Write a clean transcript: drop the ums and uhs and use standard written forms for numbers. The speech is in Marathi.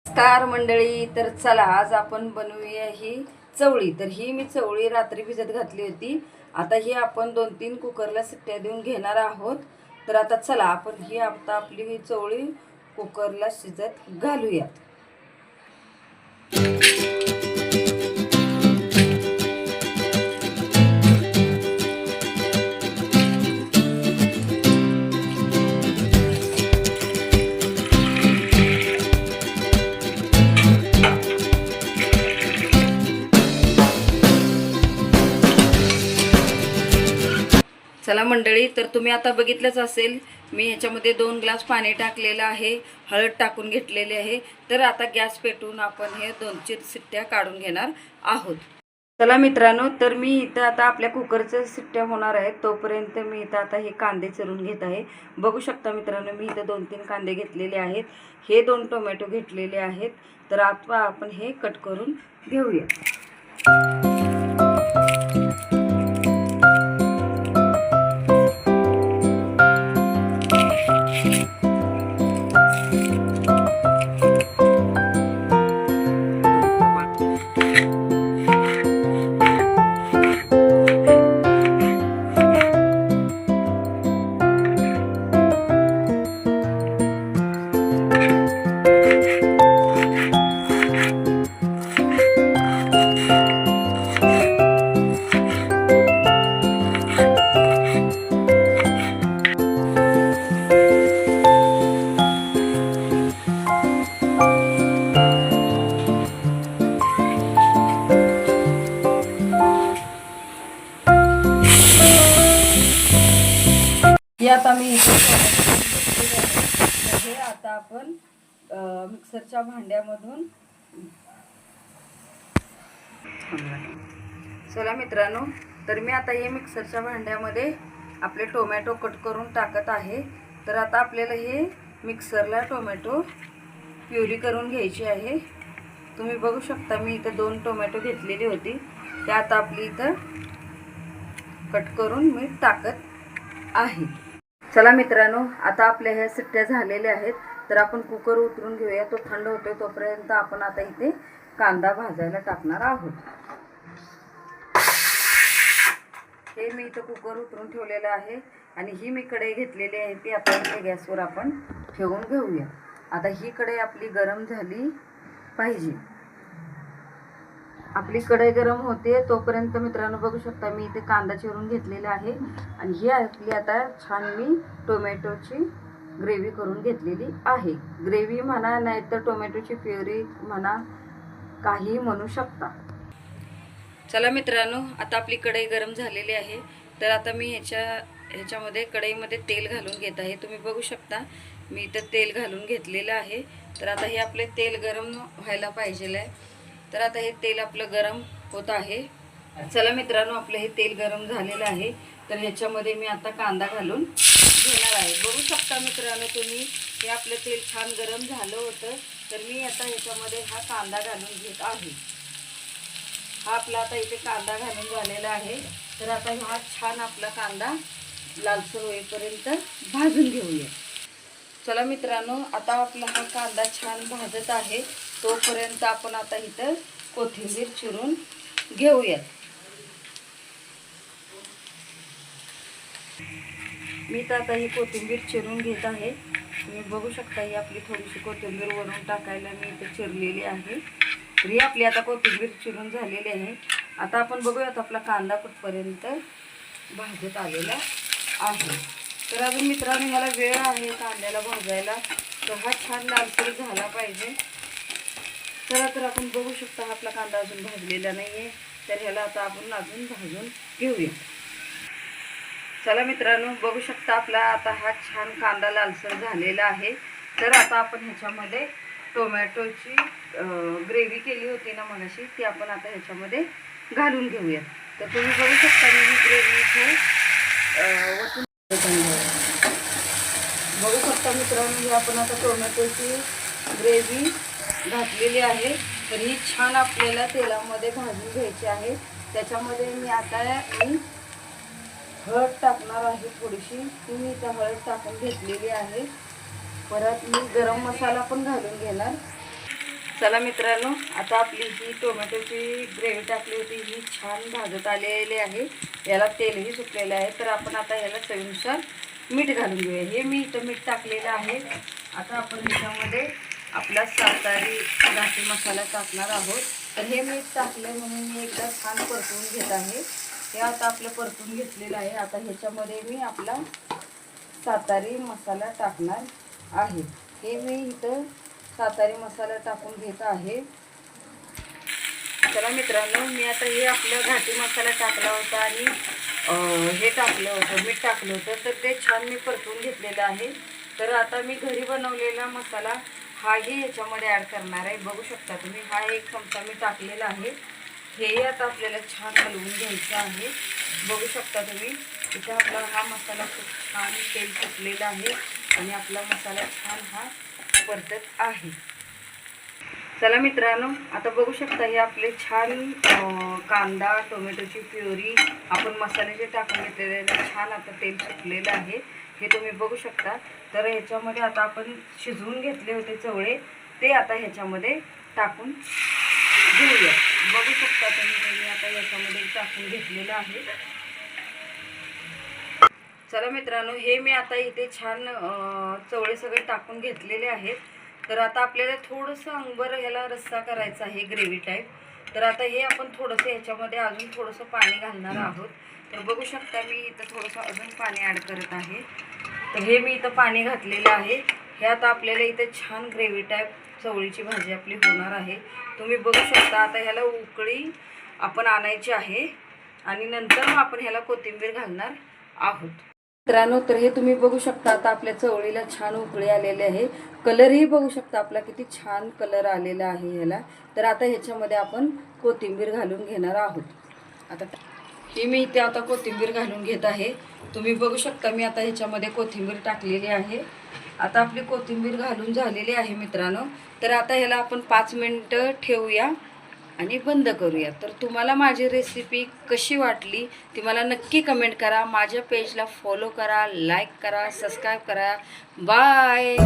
नमस्कार मंडळी. तर चला आज आपण बनवूया ही चवळी. तर ही मी चवळी रात्री भिजत घातली होती. आता ही आपण 2-3 कुकरला शिट्ट्या देऊन घेणार आहोत. तर आता चला आपण आपली ही चवळी कुकरला शिजत घालूया. चला मंडळी, तर तुम्ही आता बघितलंच असेल मी ह्याच्यामध्ये 2 ग्लास पाणी टाकलेलं आहे, हळद टाकून घेतलेली आहे. तर आता गॅस पेटवून आपण हे 2-4 शिट्ट्या काढून घेणार आहोत. चला मित्रांनो, तर मी इथं आता आपल्या कुकरच्या शिट्ट्या होणार आहेत तोपर्यंत मी इथं आता हे कांदे चिरून घेत आहे. बघू शकता मित्रांनो, मी इथं 2-3 कांदे घेतलेले आहेत. हे 2 टोमॅटो घेतलेले आहेत. तर आता आपण हे कट करून घेऊया. आता मी हे आता आपण मिक्सरच्या भांड्यामधून चला मित्रांनो, तर मी आता हे मिक्सरच्या भांड्यामध्ये आपले टोमॅटो कट करून टाकत आहे. तर आता आपल्याला हे मिक्सरला टोमॅटो प्युरी करून घ्यायची आहे. तुम्ही बघू शकता मी इथं 2 टोमॅटो घेतलेली होती, ते आता आपली इथं कट करून मी टाकत आहे. चला मित्रांनो, आता आपल्या ह्या शिट्ट्या झालेल्या आहेत. तर आपण कुकर उतरून घेऊया. तो थंड होतोय तोपर्यंत आपण आता इथे कांदा भाजायला टाकणार आहोत. हे मी इथं कुकर उतरून ठेवलेलं आहे आणि ही मी कढई घेतलेली आहे ती आता इथे गॅसवर आपण ठेवून घेऊया. आता ही कढई आपली गरम झाली पाहिजे. आपली कढई गरम होते तोपर्यंत मित्रांनो बघू शकता मी इथे कांदा चिरून घेतलेला आहे आणि ही आपली आता छान मी टोमॅटोची ग्रेव्ही करून घेतलेली आहे. ग्रेव्ही म्हणा नाहीतर टोमॅटोची प्युरी म्हणा, काही म्हणू शकता. चला मित्रांनो, आता आपली कढई गरम झालेली आहे. तर आता मी ह्याच्यामध्ये कढईमध्ये तेल घालून घेत आहे. तुम्ही बघू शकता मी इथं तेल घालून घेतलेलं आहे. तर आता हे आपले तेल गरम व्हायला पाहिजे आहे. तर आता हे तेल आपलं गरम होत आहे. चला मित्रांनो, आपलं हे तेल गरम झालेलं आहे. तर ह्याच्यामध्ये मी आता कांदा घालून घेणार आहे. बघू शकता मित्रांनो तुम्ही, हे आपलं तेल छान गरम झालं होतं. तर मी आता ह्याच्यामध्ये हा कांदा घालून घेत आहे. हा आपला आता इथे कांदा घालून झालेला आहे. तर आता हा छान आपला कांदा लालसर होईपर्यंत भाजून घेऊया. चला मित्रांनो, आता आपला हा कांदा छान भाजत आहे तोपर्यंत आपण आता इथं कोथिंबीर चिरून घेऊयात. मी तर आता ही कोथिंबीर चिरून घेत आहे. तुम्ही बघू शकता ही आपली थोडीशी कोथिंबीर वरून टाकायला मी इथे चिरलेली आहे. तर ही आपली आता कोथिंबीर चिरून झालेली आहे. आता आपण बघूयात आपला कांदा कुठपर्यंत भाजत आलेला आहे. तर अजून मित्रांनो ह्याला वेळ आहे कांद्याला भाजायला. तर हा छान लालसर झाला पाहिजे. तर आपण बघू शकता आपला कांदा अजून भाजलेला नाही आहे. तर ह्याला आता आपण अजून भाजून घेऊया. चला मित्रांनो, बघू शकता आपला आता हा छान कांदा लालसर झालेला आहे. तर आता आपण ह्याच्यामध्ये टोमॅटोची ग्रेव्ही केली होती ना मगाशी, ती आपण आता ह्याच्यामध्ये घालून घेऊया. तर तुम्ही बघू शकता मी ग्रेव्ही इथे वतून बघू शकता मित्रांनो, ही आपण आता टोमॅटोची ग्रेव्ही घातलेली आहे. तर ही छान आपल्याला तेलामध्ये भाजून घ्यायची आहे. त्याच्यामध्ये मी आता हळद टाकणार आहे थोडीशी. ती मी इथं हळद टाकून घेतलेली आहे. परत मी गरम मसाला पण घालून घेणार. चला मित्रांनो, आता आपली जी टोमॅटोची ग्रेव्ही टाकली होती ही छान भाजत आलेली आहे. याला तेलही सुटलेलं आहे. तर आपण आता याला चवीनुसार मीठ घालून घेऊया. हे मी इथं मीठ टाकलेलं आहे. आता आपण याच्यामध्ये आपला सातारी घाटी मसाला टाकणार आहोत. तर हे मीठ टाकलं म्हणून मी एकदा छान परतवून घेत आहे. हे आता आपलं परतून घेतलेलं आहे. आता ह्याच्यामध्ये मी आपला सातारी मसाला टाकणार आहे. हे मी इथं सातारी मसाला टाकून घेत आहे. चला मित्रांनो, मी आता हे आपलं घाटी मसाला टाकला होता आणि हे टाकलं होतं, मीठ टाकलं होतं. तर ते छान मी परतून घेतलेलं आहे. तर आता मी घरी बनवलेला मसाला हाही याच्यामध्ये ॲड करणार आहे. बघू शकता तुम्ही, हा एक चमचा मी टाकलेला आहे. हे आता आपल्याला छान हलवून घ्यायचं आहे. बघू शकता तुम्ही, इथे आपला हा मसाला खूप छान तेल सुटलेला आहे आणि आपला मसाला छान हा परतत आहे. चला मित्रांनो, आता बघू शकता हे आपले छान कांदा टोमॅटोची प्युरी आपण मसाले जे टाकून घेतलेले छान आता तेल सुटलेलं आहे. हे तुम्ही बघू शकता. तर ह्याच्यामध्ये आता आपण शिजवून घेतले होते चवळे, ते आता ह्याच्यामध्ये टाकून घेऊया. बघू शकता तुम्ही, मी आता याच्यामध्ये टाकून घेतलेलं आहे. चला मित्रांनो, हे मी आता इथे छान चवळे सगळे टाकून घेतलेले आहेत. तर आता आपल्याला थोडंसं अंबर ह्याला रस्सा करायचा आहे, ग्रेव्ही टाईप. तर आता हे आपण थोडंसं ह्याच्यामध्ये अजून थोडंसं पाणी घालणार आहोत. तर बघू शकता मी इथं थोडंसं अजून पाणी ॲड करत आहे. तर हे मी इथं पाणी घातलेलं आहे. हे आता आपल्याला इथं छान ग्रेव्ही टाईप चवळीची भाजी आपली होणार आहे. तुम्ही बघू शकता. आता ह्याला उकळी आपण आणायची आहे आणि नंतर मग आपण ह्याला कोथिंबीर घालणार आहोत. मित्रांनो, तर हे तुम्ही बघू शकता. आता आपल्या चवळीला छान उकळी आलेली आहे. कलरही बघू शकता आपला किती छान कलर आलेला आहे ह्याला. तर आता ह्याच्यामध्ये आपण कोथिंबीर घालून घेणार आहोत. आता ही मी इथे आता कोथिंबीर घालून घेत आहे. तुम्ही बघू शकता मी आता ह्याच्यामध्ये कोथिंबीर टाकलेली आहे. आता आपली कोथिंबीर घालून झालेली आहे मित्रांनो. तर आता ह्याला आपण 5 मिनिटं ठेवूया आणि बंद करूया. तर तुम्हाला माझी रेसिपी कशी वाटली ती मला नक्की कमेंट करा. माझ्या पेजला फॉलो करा, लाईक करा, सबस्क्राईब करा. बाय.